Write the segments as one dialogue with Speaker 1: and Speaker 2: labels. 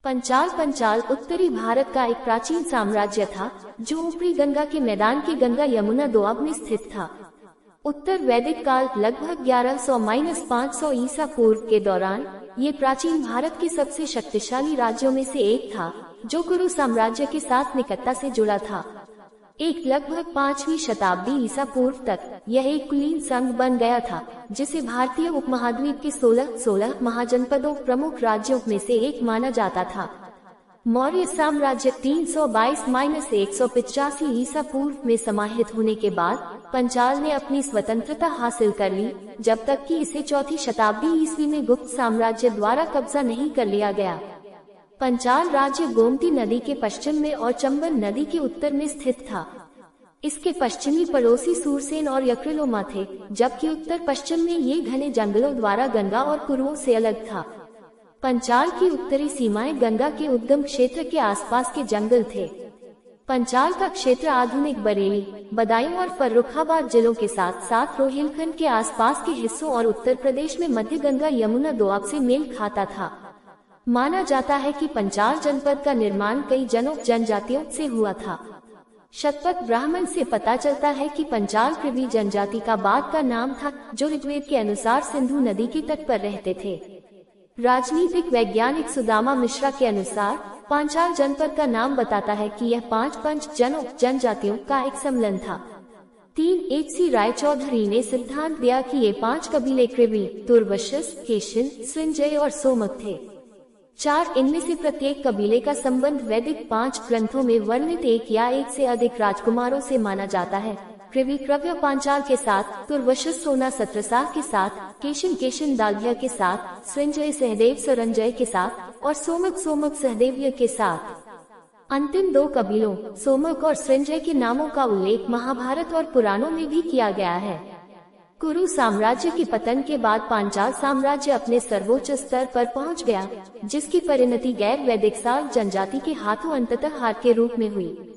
Speaker 1: पंचाल उत्तरी भारत का एक प्राचीन साम्राज्य था जो ऊपरी गंगा के मैदान के गंगा यमुना दोआब में स्थित था। उत्तर वैदिक काल लगभग 1100-500 ईसा पूर्व के दौरान ये प्राचीन भारत के सबसे शक्तिशाली राज्यों में से एक था, जो कुरु साम्राज्य के साथ निकटता से जुड़ा था। एक लगभग 5वीं शताब्दी ईसा पूर्व तक यह एक कुलीन संघ बन गया था, जिसे भारतीय उपमहाद्वीप के 16 महाजनपदों प्रमुख राज्यों में से एक माना जाता था। मौर्य साम्राज्य 322-185 ईसा पूर्व में समाहित होने के बाद पंचाल ने अपनी स्वतंत्रता हासिल कर ली, जब तक कि इसे चौथी शताब्दी ईस्वी में गुप्त साम्राज्य द्वारा कब्जा नहीं कर लिया गया। पंचाल राज्य गोमती नदी के पश्चिम में और चंबल नदी के उत्तर में स्थित था। इसके पश्चिमी पड़ोसी सूरसेन और यकृलोमा थे, जबकि उत्तर पश्चिम में ये घने जंगलों द्वारा गंगा और कुरुओं से अलग था। पंचाल की उत्तरी सीमाएं गंगा के उद्गम क्षेत्र के आसपास के जंगल थे। पंचाल का क्षेत्र आधुनिक बरेली, बदायूं और फर्रुखाबाद जिलों के साथ साथ रोहिलखंड के आसपास के हिस्सों और उत्तर प्रदेश में मध्य गंगा यमुना दोआब से मेल खाता था। माना जाता है कि पंचाल जनपद का निर्माण कई जनजातियों से हुआ था। शतपथ ब्राह्मण से पता चलता है कि पंचाल कृवि जनजाति का बाद का नाम था, जो ऋग्वेद के अनुसार सिंधु नदी के तट पर रहते थे। राजनीतिक वैज्ञानिक सुदामा मिश्रा के अनुसार पंचाल जनपद का नाम बताता है कि यह 5 पंच जनजातियों का एक सम्मेलन था। 3 H.C. रायचौधरी ने सिद्धांत दिया कि ये 5 कबीले कृवि, तुर्वशिस, केशिन, संजय और सोमक थे। 4 इनमें से प्रत्येक कबीले का संबंध वैदिक 5 ग्रंथों में वर्णित एक या एक से अधिक राजकुमारों से माना जाता है। कृवि क्रव्य पांचाल के साथ, तुर्वशिस सोना सत्रसाह के साथ, केशिन दालभ्य के साथ, संजय सहदेव सरंजय के साथ और सोमक सहदेव्य के साथ। अंतिम 2 कबीलों सोमक और संजय के नामों का उल्लेख महाभारत और पुराणों में भी किया गया है। कुरु साम्राज्य के पतन के बाद पांचाल साम्राज्य अपने सर्वोच्च स्तर पर पहुंच गया, जिसकी परिणति गैर वैदिक साल जनजाति के हाथों अंततः हार के रूप में हुई।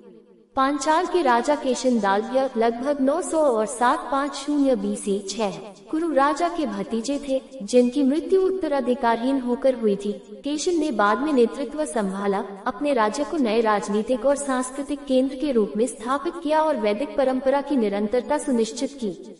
Speaker 1: पांचाल के राजा केशिन दालभ्य लगभग 900 और 750 BC 6 कुरु राजा के भतीजे थे, जिनकी मृत्यु उत्तराधिकारहीन होकर हुई थी। केशिन ने बाद में नेतृत्व संभाला, अपने राज्य को नए राजनीतिक और सांस्कृतिक केंद्र के रूप में स्थापित किया और वैदिक परंपरा की निरंतरता सुनिश्चित की।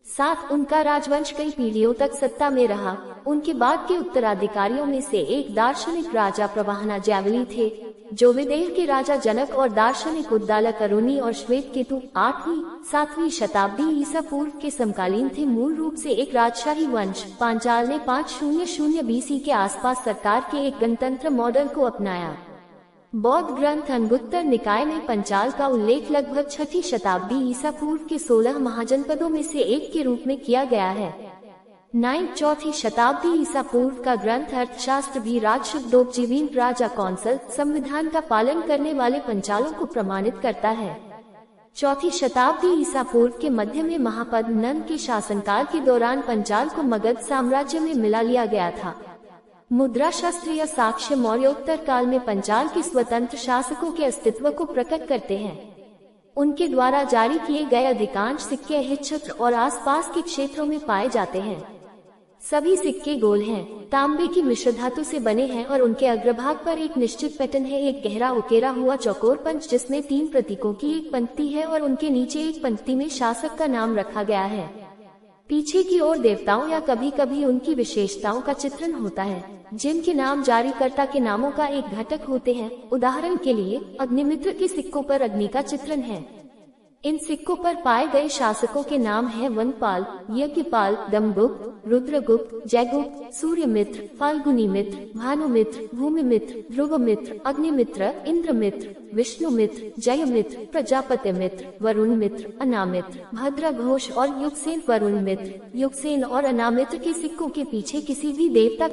Speaker 1: साथ उनका राजवंश कई पीढ़ियों तक सत्ता में रहा। उनके बाद के उत्तराधिकारियों में से एक दार्शनिक राजा प्रवाहना ज्यावली थे, जो विदेह के राजा जनक और दार्शनिक उद्दालक अरुणी और श्वेत केतु 8वीं-7वीं शताब्दी ईसा पूर्व के समकालीन थे। मूल रूप से एक राजशाही वंश, पांचाल ने 500 BC के आसपास सरकार के एक गणतंत्र मॉडल को अपनाया। बौद्ध ग्रंथ अंगुत्तर निकाय में पंचाल का उल्लेख लगभग 6वीं शताब्दी ईसा पूर्व के 16 महाजनपदों में से एक के रूप में किया गया है। 4वीं शताब्दी ईसा पूर्व का ग्रंथ अर्थशास्त्र भी राजशब्दोपजीवीन राजा कौंसल संविधान का पालन करने वाले पंचालों को प्रमाणित करता है। 4वीं शताब्दी ईसा पूर्व के मध्य में महापद नंद के शासनकाल के दौरान पंचाल को मगध साम्राज्य में मिला लिया गया था। मुद्रा शास्त्र या साक्ष्य मौर्योत्तर काल में पंचाल के स्वतंत्र शासकों के अस्तित्व को प्रकट करते हैं। उनके द्वारा जारी किए गए अधिकांश सिक्के हिच्छत्र और आसपास के क्षेत्रों में पाए जाते हैं। सभी सिक्के गोल हैं, तांबे की मिश्र धातु से बने हैं और उनके अग्रभाग पर एक निश्चित पैटर्न है, एक गहरा उकेरा हुआ चौकोर पंच जिसमें 3 प्रतीकों की एक पंक्ति है और उनके नीचे एक पंक्ति में शासक का नाम रखा गया है। पीछे की ओर देवताओं या कभी कभी उनकी विशेषताओं का चित्रण होता है, जिनके नाम जारीकर्ता के नामों का एक घटक होते हैं। उदाहरण के लिए अग्निमित्र के सिक्कों पर अग्नि का चित्रण है। इन सिक्कों पर पाए गए शासकों के नाम हैं वनपाल, यज्ञपाल, दमगुप्त, रुद्रगुप्त, जयगुप्त, सूर्यमित्र, फाल्गुनी मित्र, भानुमित्र, भूमिमित्र, ध्रुवमित्र, अग्निमित्र, इंद्रमित्र, विष्णुमित्र, जयमित्र, प्रजापति मित्र, वरुण मित्र, अनामित्र, भद्रघोष और युगसेन। वरुण मित्र, युगसेन और अनामित्र के सिक्कों के पीछे किसी भी देवता